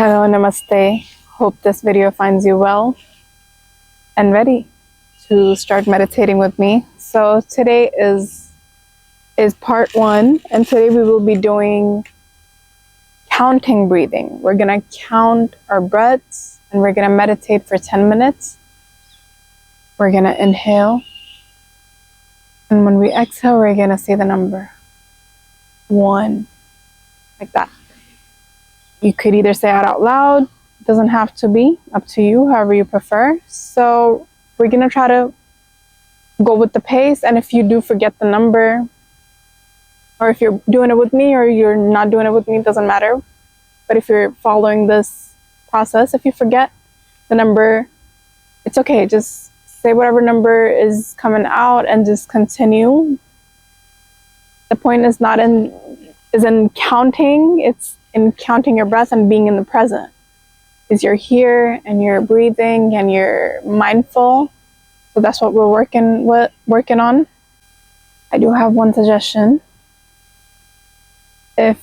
Hello, namaste. Hope this video finds you well and ready to start meditating with me. So today is part 1, and today we will be doing counting breathing. We're gonna count our breaths and we're gonna meditate for 10 minutes. We're gonna inhale, and when we exhale, we're gonna say the number 1, like that. You could either say it out loud. It doesn't have to be, up to you, however you prefer. So we're gonna try to go with the pace, and if you do forget the number, or if you're doing it with me or you're not doing it with me, it doesn't matter. But if you're following this process, if you forget the number, it's okay. Just say whatever number is coming out and just continue. The point is not in counting, it's in counting your breath and being in the present. Is you're here and you're breathing and you're mindful. So that's what we're working on. I do have one suggestion. If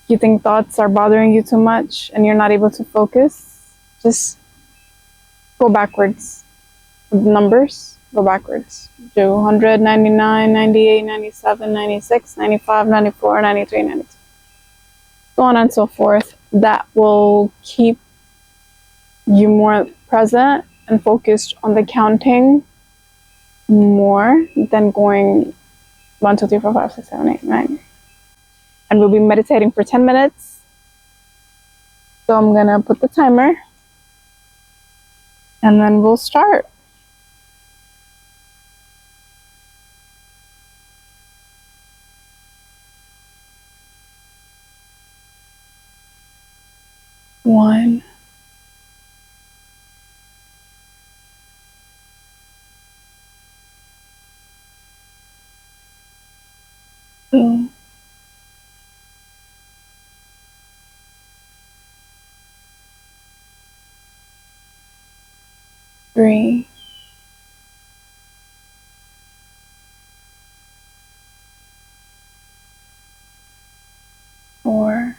you think thoughts are bothering you too much and you're not able to focus, just go backwards. With numbers, go backwards. Do 100, 99, 98, 97, 96, 95, 94, 93, 92. So on and so forth. That will keep you more present and focused on the counting more than going 1, 2, 3, 4, 5, 6, 7, 8, 9. And we'll be meditating for 10 minutes. So I'm gonna put the timer and then we'll start. One, two, three, four,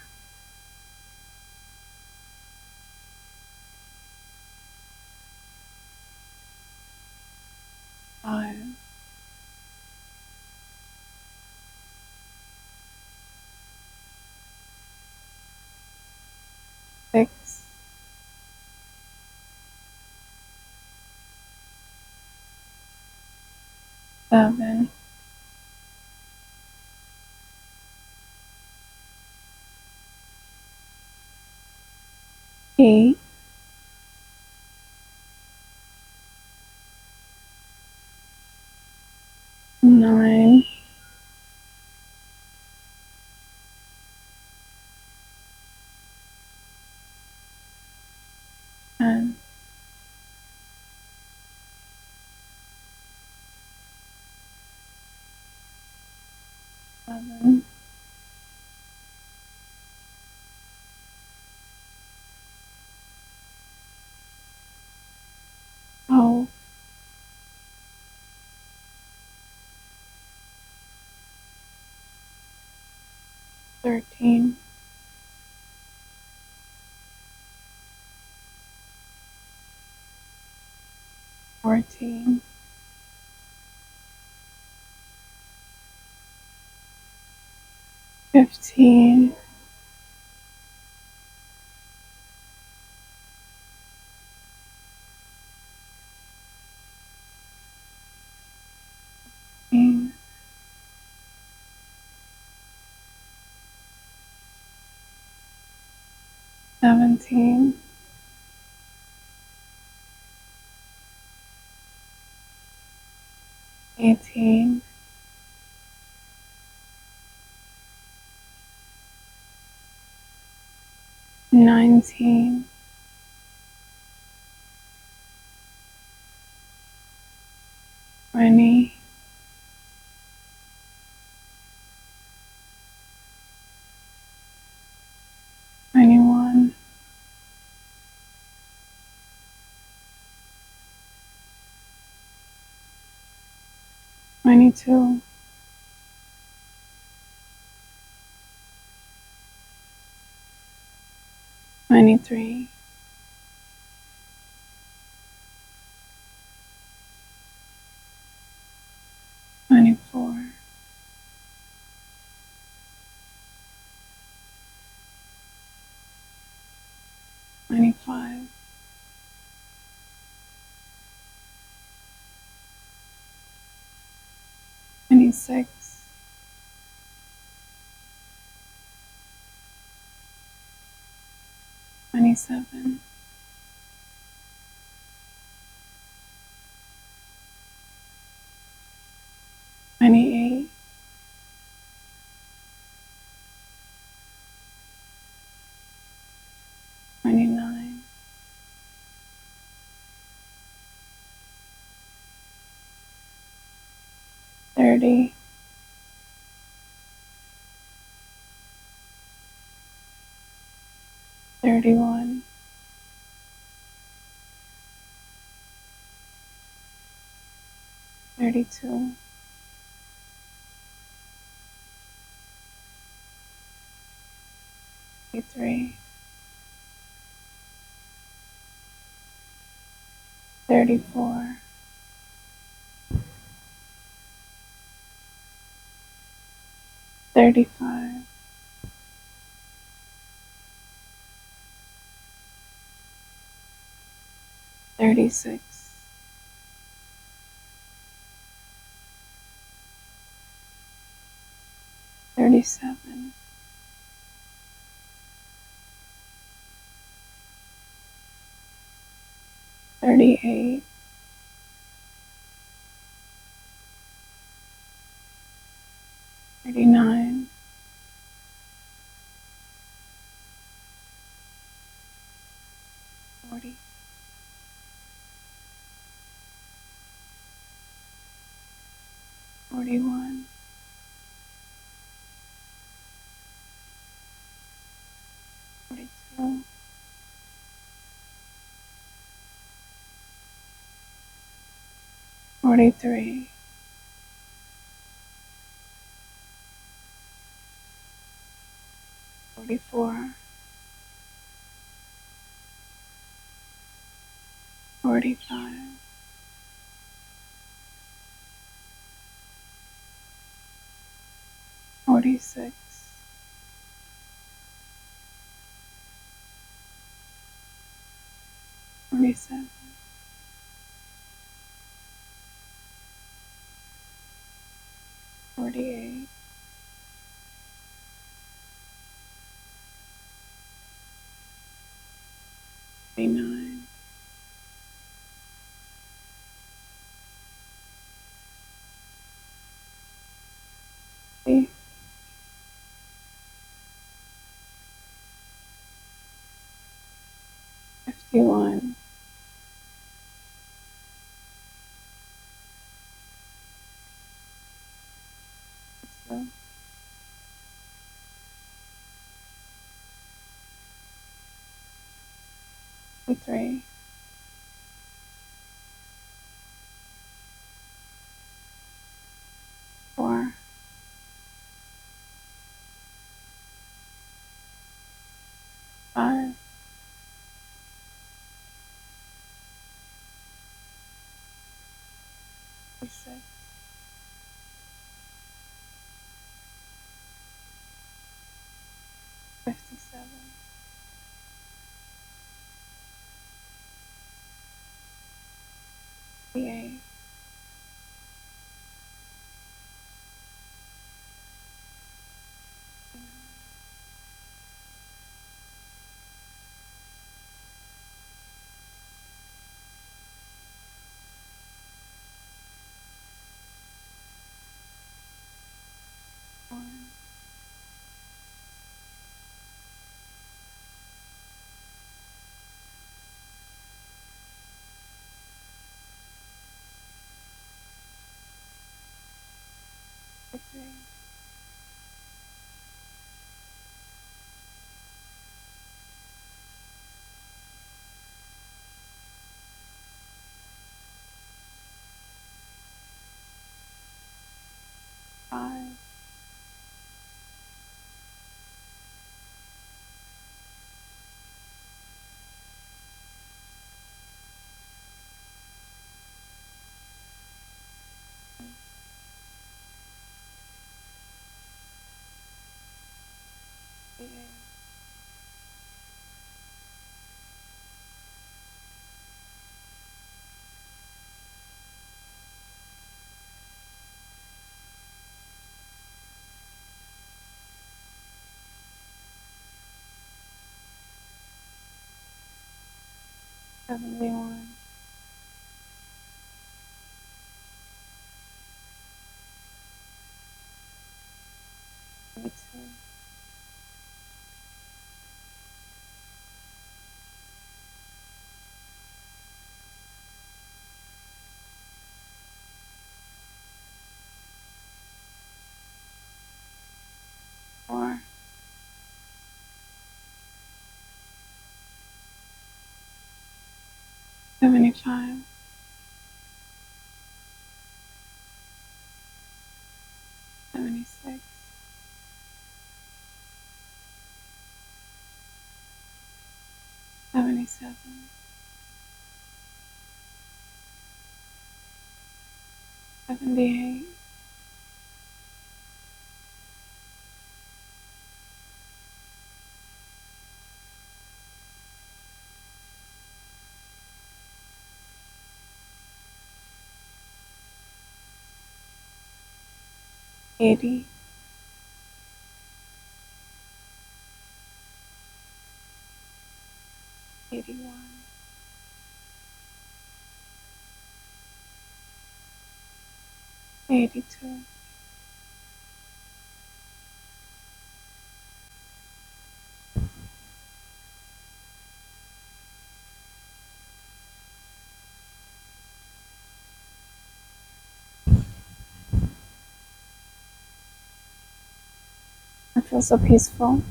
five, six, seven, 8, 9, 10, 11, 12, 13, 14, 15, 17, 18, 19, 20, 21, 22, 23, 23, 24, 25, 26, 27, 28, 29, 30, 31, 32, 33, 34, 35, 36, 37, 38, 39, 40, 41, 42, 43, 44, 45, 46, 47, 48, 49, 50, 51, 53, 4, 5, 56, 57, 58, 59, 71, 72, 4, 75, 76, 77, 78, 80, 81, 82. I feel so peaceful.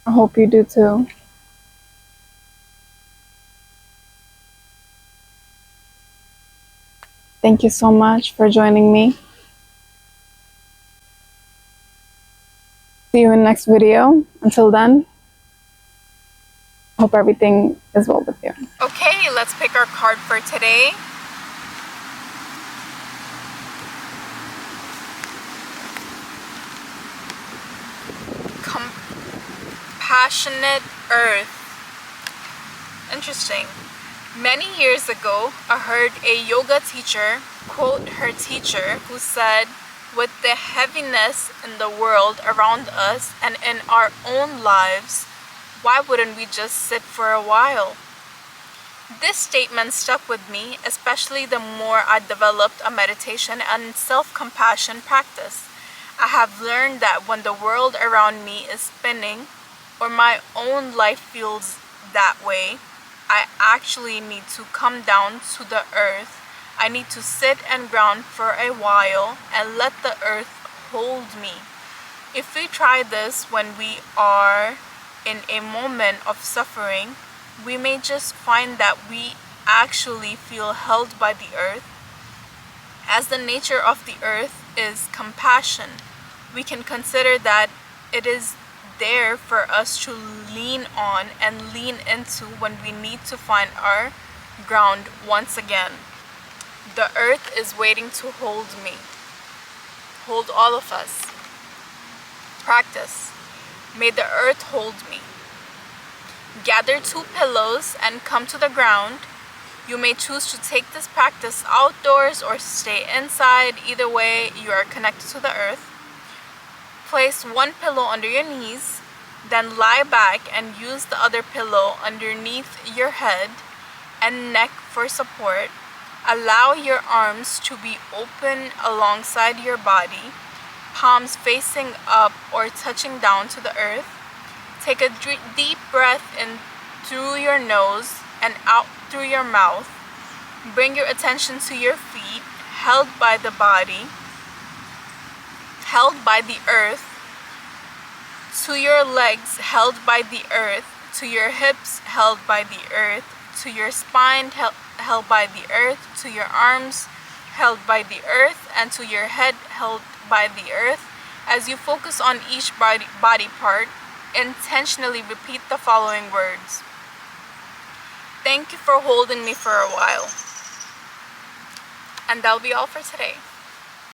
I hope you do too. Thank you so much for joining me. See you in the next video. Until then, hope everything is well with you. Okay, let's pick our card for today. Compassionate Earth. Interesting. Many years ago, I heard a yoga teacher quote her teacher who said, "With the heaviness in the world around us and in our own lives, why wouldn't we just sit for a while?" This statement stuck with me, especially the more I developed a meditation and self-compassion practice. I have learned that when the world around me is spinning, or my own life feels that way, I actually need to come down to the earth. I need to sit and ground for a while and let the earth hold me. If we try this when we are in a moment of suffering, we may just find that we actually feel held by the earth. As the nature of the earth is compassion, we can consider that it is there for us to lean on and lean into when we need to find our ground once again. The earth is waiting to hold me, hold all of us. Practice. May the earth hold me. Gather 2 pillows and come to the ground. You may choose to take this practice outdoors or stay inside. Either way, you are connected to the earth. Place 1 pillow under your knees, then lie back and use the other pillow underneath your head and neck for support. Allow your arms to be open alongside your body, palms facing up or touching down to the earth. Take a deep breath in through your nose and out through your mouth. Bring your attention to your feet, held by the body, held by the earth, to your legs, held by the earth, to your hips, held by the earth, to your spine, held by the earth, to your arms, held by the earth, and to your head, held by the earth. As you focus on each body part, intentionally repeat the following words. Thank you for holding me for a while. And that'll be all for today.